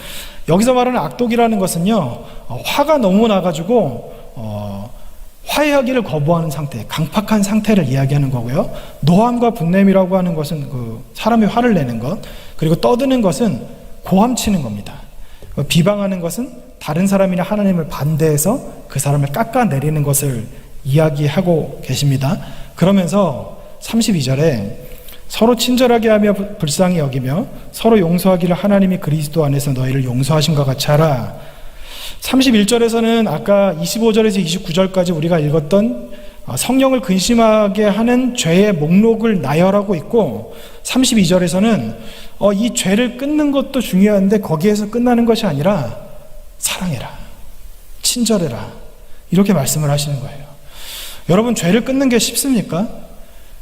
[SPEAKER 1] 여기서 말하는 악독이라는 것은요, 화가 너무 나가지고 화해하기를 거부하는 상태, 강팍한 상태를 이야기하는 거고요. 노함과 분냄이라고 하는 것은 사람이 화를 내는 것, 그리고 떠드는 것은 고함치는 겁니다. 비방하는 것은 다른 사람이나 하나님을 반대해서 그 사람을 깎아내리는 것을 이야기하고 계십니다. 그러면서 32절에 서로 친절하게 하며 불쌍히 여기며 서로 용서하기를 하나님이 그리스도 안에서 너희를 용서하신과 같이 하라. 31절에서는 아까 25절에서 29절까지 우리가 읽었던 성령을 근심하게 하는 죄의 목록을 나열하고 있고, 32절에서는 이 죄를 끊는 것도 중요한데 거기에서 끝나는 것이 아니라 사랑해라, 친절해라, 이렇게 말씀을 하시는 거예요. 여러분, 죄를 끊는 게 쉽습니까?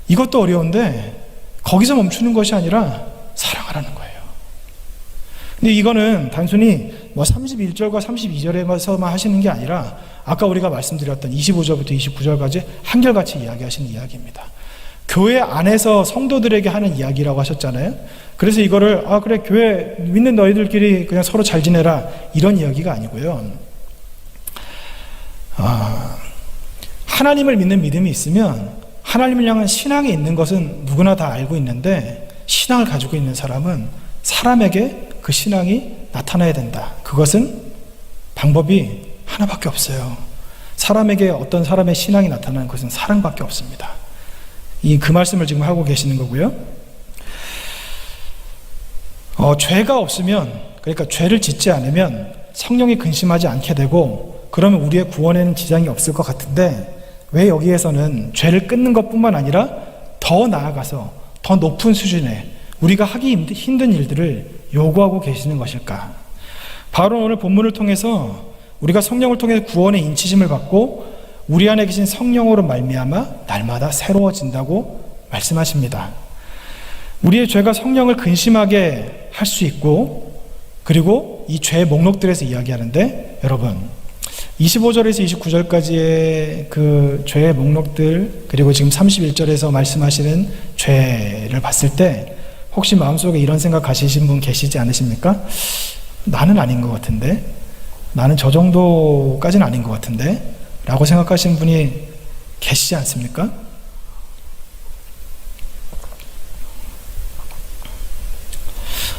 [SPEAKER 1] 이것도 어려운데 거기서 멈추는 것이 아니라 사랑하라는 거예요. 근데 이거는 단순히 31절과 32절에서만 하시는 게 아니라 아까 우리가 말씀드렸던 25절부터 29절까지 한결같이 이야기하시는 이야기입니다. 교회 안에서 성도들에게 하는 이야기라고 하셨잖아요. 그래서 이거를 그래, 교회 믿는 너희들끼리 그냥 서로 잘 지내라, 이런 이야기가 아니고요. 하나님을 믿는 믿음이 있으면 하나님을 향한 신앙이 있는 것은 누구나 다 알고 있는데, 신앙을 가지고 있는 사람은 사람에게 그 신앙이 나타나야 된다. 그것은 방법이 하나밖에 없어요. 사람에게 어떤 사람의 신앙이 나타나는 것은 사랑밖에 없습니다. 그 말씀을 지금 하고 계시는 거고요. 죄가 없으면, 그러니까 죄를 짓지 않으면 성령이 근심하지 않게 되고, 그러면 우리의 구원에는 지장이 없을 것 같은데, 왜 여기에서는 죄를 끊는 것뿐만 아니라 더 나아가서 더 높은 수준의 우리가 하기 힘든 일들을 요구하고 계시는 것일까? 바로 오늘 본문을 통해서 우리가 성령을 통해 구원의 인치심을 받고 우리 안에 계신 성령으로 말미암아 날마다 새로워진다고 말씀하십니다. 우리의 죄가 성령을 근심하게 할 수 있고, 그리고 이 죄의 목록들에서 이야기하는데, 여러분 25절에서 29절까지의 그 죄의 목록들, 그리고 지금 31절에서 말씀하시는 죄를 봤을 때 혹시 마음속에 이런 생각 가지신 분 계시지 않으십니까? 나는 아닌 것 같은데, 나는 저 정도까지는 아닌 것 같은데 라고 생각하시는 분이 계시지 않습니까?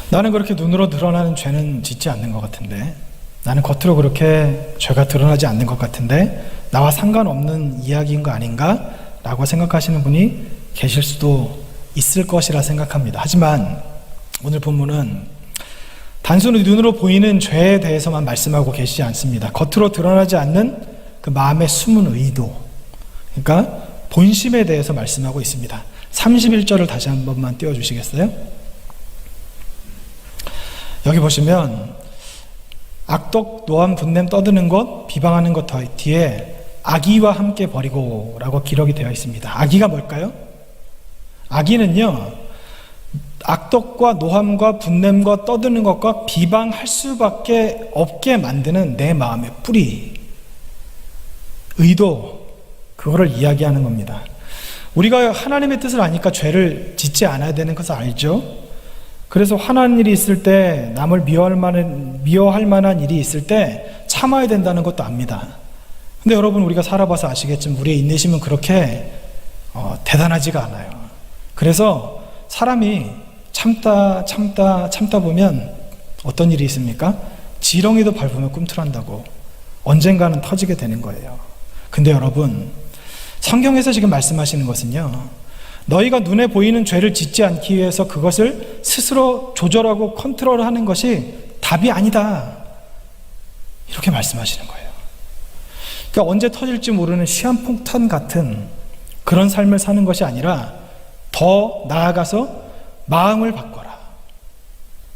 [SPEAKER 1] 나는 그렇게 눈으로 드러나는 죄는 짓지 않는 것 같은데, 나는 겉으로 그렇게 죄가 드러나지 않는 것 같은데 나와 상관없는 이야기인 거 아닌가? 라고 생각하시는 분이 계실 수도 있을 것이라 생각합니다. 하지만 오늘 본문은 단순히 눈으로 보이는 죄에 대해서만 말씀하고 계시지 않습니다. 겉으로 드러나지 않는 그 마음의 숨은 의도, 그러니까 본심에 대해서 말씀하고 있습니다. 31절을 다시 한 번만 띄워주시겠어요? 여기 보시면 악독, 노함, 분냄, 떠드는 것, 비방하는 것 뒤에 악의와 함께 버리고 라고 기록이 되어 있습니다. 악의가 뭘까요? 악의는요, 악독과 노함과 분냄과 떠드는 것과 비방할 수밖에 없게 만드는 내 마음의 뿌리, 의도, 그거를 이야기하는 겁니다. 우리가 하나님의 뜻을 아니까 죄를 짓지 않아야 되는 것을 알죠? 그래서 화난 일이 있을 때, 남을 미워할 만한 일이 있을 때 참아야 된다는 것도 압니다. 근데 여러분, 우리가 살아봐서 아시겠지만 우리의 인내심은 그렇게 대단하지가 않아요. 그래서 사람이 참다 보면 어떤 일이 있습니까? 지렁이도 밟으면 꿈틀한다고 언젠가는 터지게 되는 거예요. 근데 여러분, 성경에서 지금 말씀하시는 것은요, 너희가 눈에 보이는 죄를 짓지 않기 위해서 그것을 스스로 조절하고 컨트롤하는 것이 답이 아니다, 이렇게 말씀하시는 거예요. 그러니까 언제 터질지 모르는 시한폭탄 같은 그런 삶을 사는 것이 아니라 더 나아가서 마음을 바꿔라,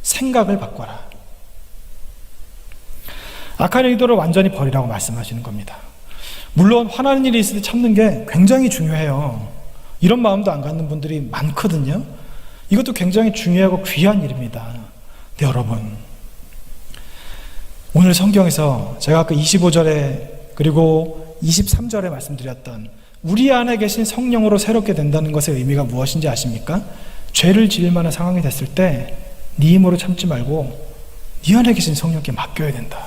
[SPEAKER 1] 생각을 바꿔라, 악한 의도를 완전히 버리라고 말씀하시는 겁니다. 물론 화나는 일이 있을 때 참는 게 굉장히 중요해요. 이런 마음도 안 갖는 분들이 많거든요. 이것도 굉장히 중요하고 귀한 일입니다. 근데 여러분, 오늘 성경에서 제가 아까 25절에 그리고 23절에 말씀드렸던 우리 안에 계신 성령으로 새롭게 된다는 것의 의미가 무엇인지 아십니까? 죄를 지을 만한 상황이 됐을 때 네 힘으로 참지 말고 네 안에 계신 성령께 맡겨야 된다.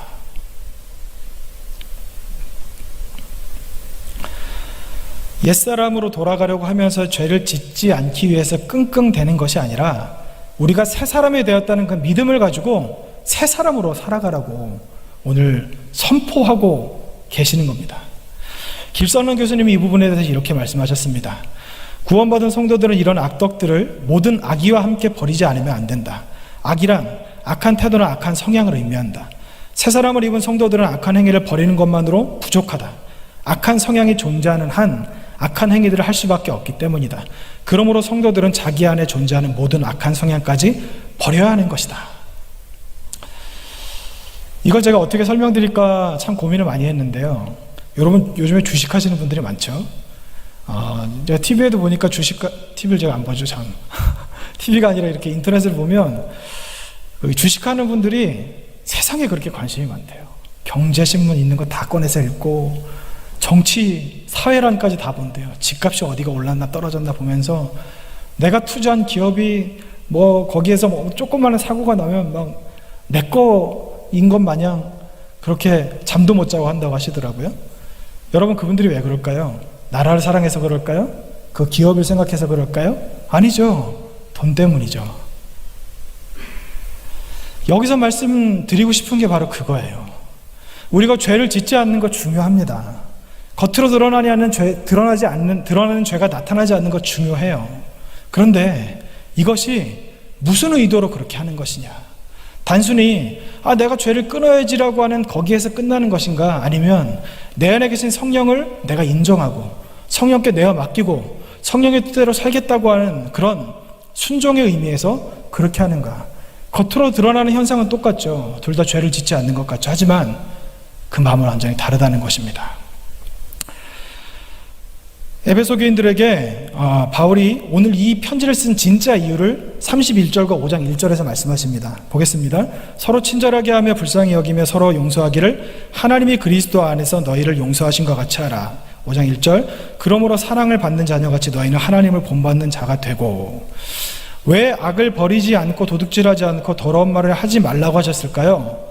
[SPEAKER 1] 옛사람으로 돌아가려고 하면서 죄를 짓지 않기 위해서 끙끙대는 것이 아니라 우리가 새 사람이 되었다는 그 믿음을 가지고 새 사람으로 살아가라고 오늘 선포하고 계시는 겁니다. 길선원 교수님이 이 부분에 대해서 이렇게 말씀하셨습니다. 구원받은 성도들은 이런 악덕들을 모든 악의와 함께 버리지 않으면 안 된다. 악이란 악한 태도나 악한 성향을 의미한다. 새 사람을 입은 성도들은 악한 행위를 버리는 것만으로 부족하다. 악한 성향이 존재하는 한 악한 행위들을 할 수밖에 없기 때문이다. 그러므로 성도들은 자기 안에 존재하는 모든 악한 성향까지 버려야 하는 것이다. 이걸 제가 어떻게 설명드릴까 참 고민을 많이 했는데요. 여러분 요즘에 주식하시는 분들이 많죠. 제가 TV에도 보니까 TV를 제가 안 보죠, 참. TV가 아니라 이렇게 인터넷을 보면 주식하는 분들이 세상에 그렇게 관심이 많대요. 경제신문 있는 거 다 꺼내서 읽고 정치, 사회란까지 다 본대요. 집값이 어디가 올랐나 떨어졌나 보면서 내가 투자한 기업이 뭐 거기에서 뭐 조그마한 사고가 나면 막 내 거인 것 마냥 그렇게 잠도 못 자고 한다고 하시더라고요. 여러분 그분들이 왜 그럴까요? 나라를 사랑해서 그럴까요? 그 기업을 생각해서 그럴까요? 아니죠. 돈 때문이죠. 여기서 말씀드리고 싶은 게 바로 그거예요. 우리가 죄를 짓지 않는 거 중요합니다. 겉으로 드러나는 죄가 나타나지 않는 것 중요해요. 그런데 이것이 무슨 의도로 그렇게 하는 것이냐? 단순히 내가 죄를 끊어야지라고 하는 거기에서 끝나는 것인가? 아니면 내 안에 계신 성령을 내가 인정하고 성령께 내어 맡기고 성령의 뜻대로 살겠다고 하는 그런 순종의 의미에서 그렇게 하는가? 겉으로 드러나는 현상은 똑같죠. 둘 다 죄를 짓지 않는 것 같죠. 하지만 그 마음은 완전히 다르다는 것입니다. 에베소 교인들에게 바울이 오늘 이 편지를 쓴 진짜 이유를 31절과 5장 1절에서 말씀하십니다. 보겠습니다. 서로 친절하게 하며 불쌍히 여기며 서로 용서하기를 하나님이 그리스도 안에서 너희를 용서하신 것 같이 하라. 5장 1절 그러므로 사랑을 받는 자녀같이 너희는 하나님을 본받는 자가 되고. 왜 악을 버리지 않고 도둑질하지 않고 더러운 말을 하지 말라고 하셨을까요?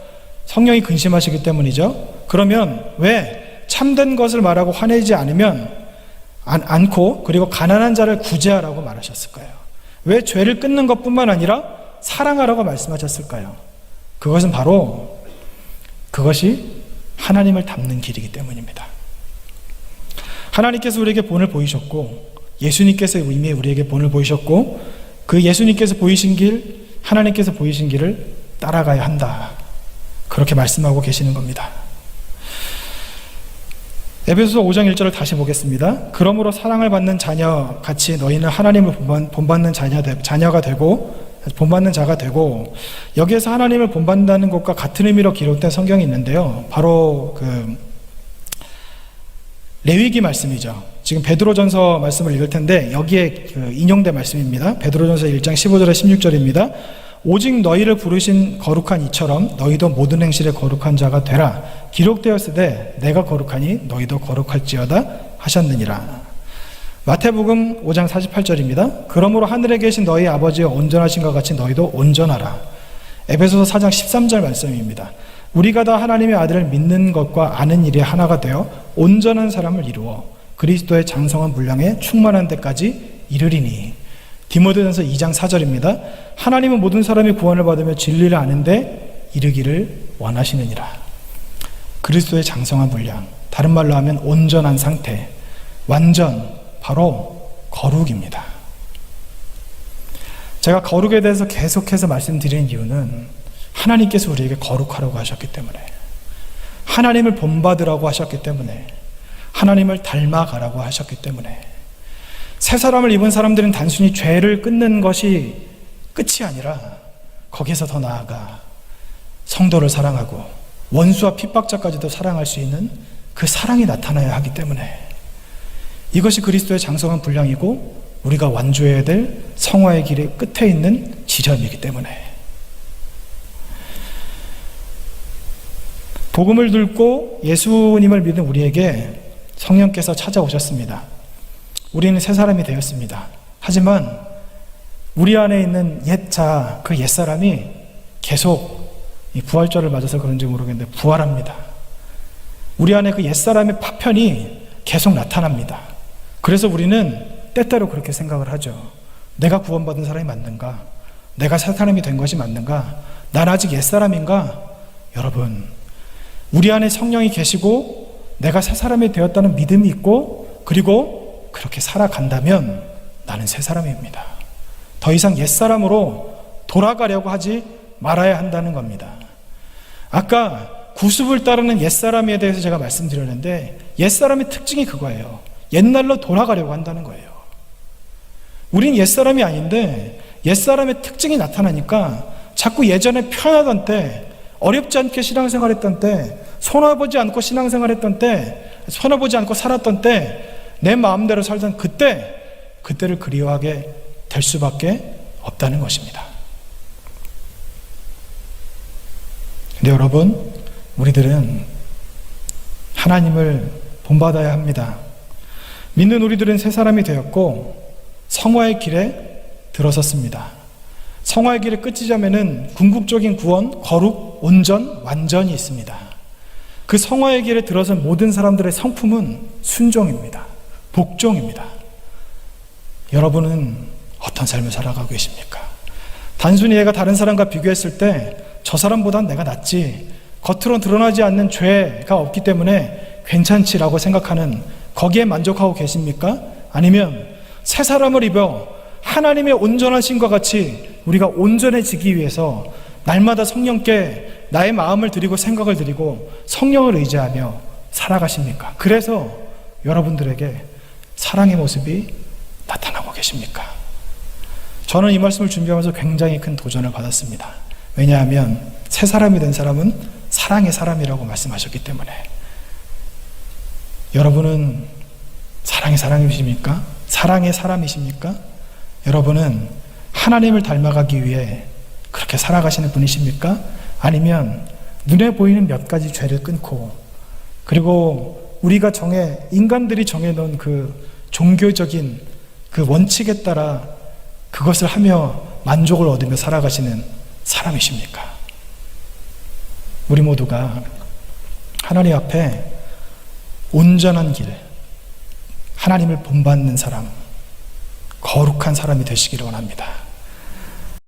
[SPEAKER 1] 성령이 근심하시기 때문이죠. 그러면 왜 참된 것을 말하고 화내지 않고 그리고 가난한 자를 구제하라고 말하셨을까요? 왜 죄를 끊는 것뿐만 아니라 사랑하라고 말씀하셨을까요? 그것은 바로 그것이 하나님을 닮는 길이기 때문입니다. 하나님께서 우리에게 본을 보이셨고 예수님께서 이미 우리에게 본을 보이셨고 그 예수님께서 보이신 길, 하나님께서 보이신 길을 따라가야 한다. 그렇게 말씀하고 계시는 겁니다. 에베소서 5장 1절을 다시 보겠습니다. 그러므로 사랑을 받는 자녀같이 너희는 하나님을 본받는 자녀가 되고 본받는 자가 되고. 여기에서 하나님을 본받는다는 것과 같은 의미로 기록된 성경이 있는데요. 바로 그 레위기 말씀이죠. 지금 베드로전서 말씀을 읽을 텐데 여기에 인용된 말씀입니다. 베드로전서 1장 15절에 16절입니다. 오직 너희를 부르신 거룩한 이처럼 너희도 모든 행실에 거룩한 자가 되라. 기록되었으되 내가 거룩하니 너희도 거룩할지어다 하셨느니라. 마태복음 5장 48절입니다. 그러므로 하늘에 계신 너희 아버지의 온전하신 것 같이 너희도 온전하라. 에베소서 4장 13절 말씀입니다. 우리가 다 하나님의 아들을 믿는 것과 아는 일이 하나가 되어 온전한 사람을 이루어 그리스도의 장성한 분량에 충만한 데까지 이르리니. 디모데전서 2장 4절입니다. 하나님은 모든 사람이 구원을 받으며 진리를 아는데 이르기를 원하시느니라. 그리스도의 장성한 분량, 다른 말로 하면 온전한 상태, 완전, 바로 거룩입니다. 제가 거룩에 대해서 계속해서 말씀드리는 이유는 하나님께서 우리에게 거룩하라고 하셨기 때문에, 하나님을 본받으라고 하셨기 때문에, 하나님을 닮아가라고 하셨기 때문에. 새 사람을 입은 사람들은 단순히 죄를 끊는 것이 끝이 아니라 거기에서 더 나아가 성도를 사랑하고 원수와 핍박자까지도 사랑할 수 있는 그 사랑이 나타나야 하기 때문에, 이것이 그리스도의 장성한 분량이고 우리가 완주해야 될 성화의 길의 끝에 있는 지점이기 때문에. 복음을 듣고 예수님을 믿는 우리에게 성령께서 찾아오셨습니다. 우리는 새 사람이 되었습니다. 하지만 우리 안에 있는 옛자, 그 옛사람이 계속 이 부활절을 맞아서 그런지 모르겠는데 부활합니다. 우리 안에 그 옛사람의 파편이 계속 나타납니다. 그래서 우리는 때때로 그렇게 생각을 하죠. 내가 구원받은 사람이 맞는가? 내가 새 사람이 된 것이 맞는가? 난 아직 옛사람인가? 여러분, 우리 안에 성령이 계시고 내가 새 사람이 되었다는 믿음이 있고 그리고 그렇게 살아간다면 나는 새 사람입니다. 더 이상 옛사람으로 돌아가려고 하지 말아야 한다는 겁니다. 아까 구습을 따르는 옛사람에 대해서 제가 말씀드렸는데 옛사람의 특징이 그거예요. 옛날로 돌아가려고 한다는 거예요. 우린 옛사람이 아닌데 옛사람의 특징이 나타나니까 자꾸 예전에 편하던 때, 어렵지 않게 신앙생활했던 때, 손아보지 않고 신앙생활했던 때, 손아보지 않고 살았던 때, 내 마음대로 살던 그때를 그리워하게 될 수밖에 없다는 것입니다. 근데 여러분, 우리들은 하나님을 본받아야 합니다. 믿는 우리들은 새 사람이 되었고 성화의 길에 들어섰습니다. 성화의 길의 끝이자면은 궁극적인 구원, 거룩, 온전, 완전이 있습니다. 그 성화의 길에 들어선 모든 사람들의 성품은 순종입니다. 복종입니다. 여러분은 어떤 삶을 살아가고 계십니까? 단순히 내가 다른 사람과 비교했을 때 저 사람보단 내가 낫지, 겉으로 드러나지 않는 죄가 없기 때문에 괜찮지라고 생각하는 거기에 만족하고 계십니까? 아니면 새 사람을 입어 하나님의 온전한 신과 같이 우리가 온전해지기 위해서 날마다 성령께 나의 마음을 드리고 생각을 드리고 성령을 의지하며 살아가십니까? 그래서 여러분들에게 사랑의 모습이 나타나고 계십니까? 저는 이 말씀을 준비하면서 굉장히 큰 도전을 받았습니다. 왜냐하면 새 사람이 된 사람은 사랑의 사람이라고 말씀하셨기 때문에. 여러분은 사랑의 사람이십니까? 사랑의 사람이십니까? 여러분은 하나님을 닮아가기 위해 그렇게 살아가시는 분이십니까? 아니면 눈에 보이는 몇 가지 죄를 끊고 그리고 우리가 인간들이 정해놓은 그 종교적인 그 원칙에 따라 그것을 하며 만족을 얻으며 살아가시는 사람이십니까? 우리 모두가 하나님 앞에 온전한 길, 하나님을 본받는 사람, 거룩한 사람이 되시기를 원합니다.